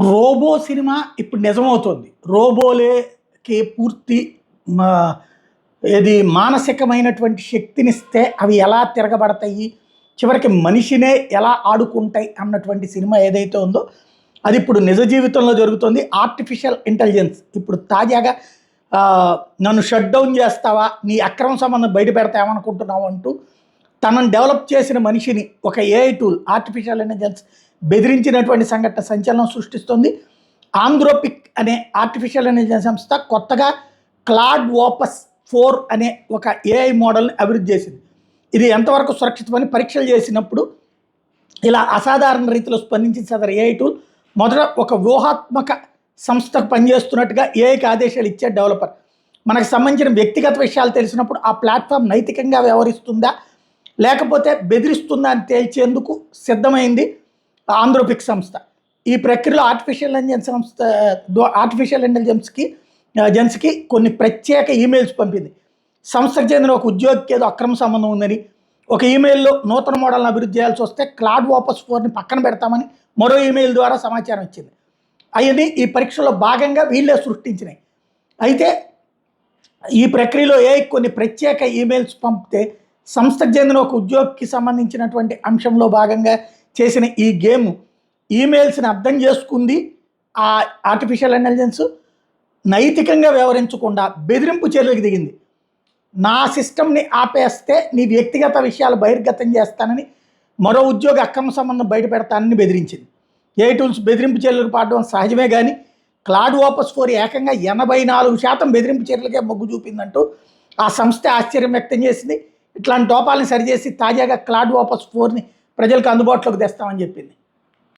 Robo cinema ఇప్పుడు నిజమవుతోంది. రోబోలేకి పూర్తి మా ఏది మానసికమైనటువంటి శక్తినిస్తే అవి ఎలా తిరగబడతాయి, చివరికి మనిషినే ఎలా ఆడుకుంటాయి అన్నటువంటి సినిమా ఏదైతే ఉందో, అది ఇప్పుడు నిజ జీవితంలో జరుగుతుంది. ఆర్టిఫిషియల్ ఇంటెలిజెన్స్ ఇప్పుడు తాజాగా నన్ను షట్ డౌన్ చేస్తావా, నీ అక్రమ సంబంధం బయట పెడతామనుకుంటున్నావు అంటూ తనను డెవలప్ చేసిన మనిషిని ఒక ఏఐ టూల్ ఆర్టిఫిషియల్ ఇంటెలిజెన్స్ బెదిరించినటువంటి సంఘటన సంచలనం సృష్టిస్తుంది. ఆంథ్రోపిక్ అనే ఆర్టిఫిషియల్ ఇంటెలిజెన్స్ సంస్థ కొత్తగా క్లాడ్ ఓపస్ 4 అనే ఒక ఏఐ మోడల్ని అభివృద్ధి చేసింది. ఇది ఎంతవరకు సురక్షితమని పరీక్షలు చేసినప్పుడు ఇలా అసాధారణ రీతిలో స్పందించిన సదరు ఏఐ టూల్ మొదట ఒక వ్యూహాత్మక సంస్థకు పనిచేస్తున్నట్టుగా ఏఐకి ఆదేశాలు ఇచ్చే డెవలపర్. మనకు సంబంధించిన వ్యక్తిగత విషయాలు తెలిసినప్పుడు ఆ ప్లాట్ఫామ్ నైతికంగా వ్యవహరిస్తుందా లేకపోతే బెదిరిస్తుందా అని తేల్చేందుకు సిద్ధమైంది ఆంథ్రోపిక్ సంస్థ. ఈ ప్రక్రియలో ఆర్టిఫిషియల్ ఇంటెలిజెన్స్కి కొన్ని ప్రత్యేక ఈమెయిల్స్ పంపింది. సంస్థకు చెందిన ఒక ఉద్యోగికి ఏదో అక్రమ సంబంధం ఉందని, ఒక ఈమెయిల్లో నూతన మోడల్ని అభివృద్ధి చేయాల్సి వస్తే క్లాడ్ ఓపస్ 4ని పక్కన పెడతామని మరో ఈమెయిల్ ద్వారా సమాచారం ఇచ్చింది. అవన్నీ ఈ పరీక్షలో భాగంగా వీళ్ళే సృష్టించినాయి. అయితే ఈ ప్రక్రియలో కొన్ని ప్రత్యేక ఈమెయిల్స్ పంపితే సంస్థకు చెందిన ఒక ఉద్యోగికి సంబంధించినటువంటి అంశంలో భాగంగా చేసిన ఈ గేమ్ ఈమెయిల్స్ని అర్థం చేసుకుంది. ఆ ఆర్టిఫిషియల్ ఇంటెలిజెన్స్ నైతికంగా వ్యవహరించకుండా బెదిరింపు చర్యలకు దిగింది. నా సిస్టమ్ని ఆపేస్తే నీ వ్యక్తిగత విషయాలు బహిర్గతం చేస్తానని, మరో ఉద్యోగి అక్రమ సంబంధం బయట పెడతానని బెదిరించింది. ఏఐ టూల్స్ బెదిరింపు చర్యలకు పాడడం సహజమే, కానీ క్లాడ్ ఓపస్ 4 ఏకంగా 84% బెదిరింపు చర్యలకే మొగ్గు చూపిందంటూ ఆ సంస్థ ఆశ్చర్యం వ్యక్తం చేసింది. ఇట్లాంటి లోపాలను సరిచేసి తాజాగా క్లాడ్ ఓపస్ 4ని ప్రజలకు అందుబాటులోకి తెస్తామని చెప్పింది.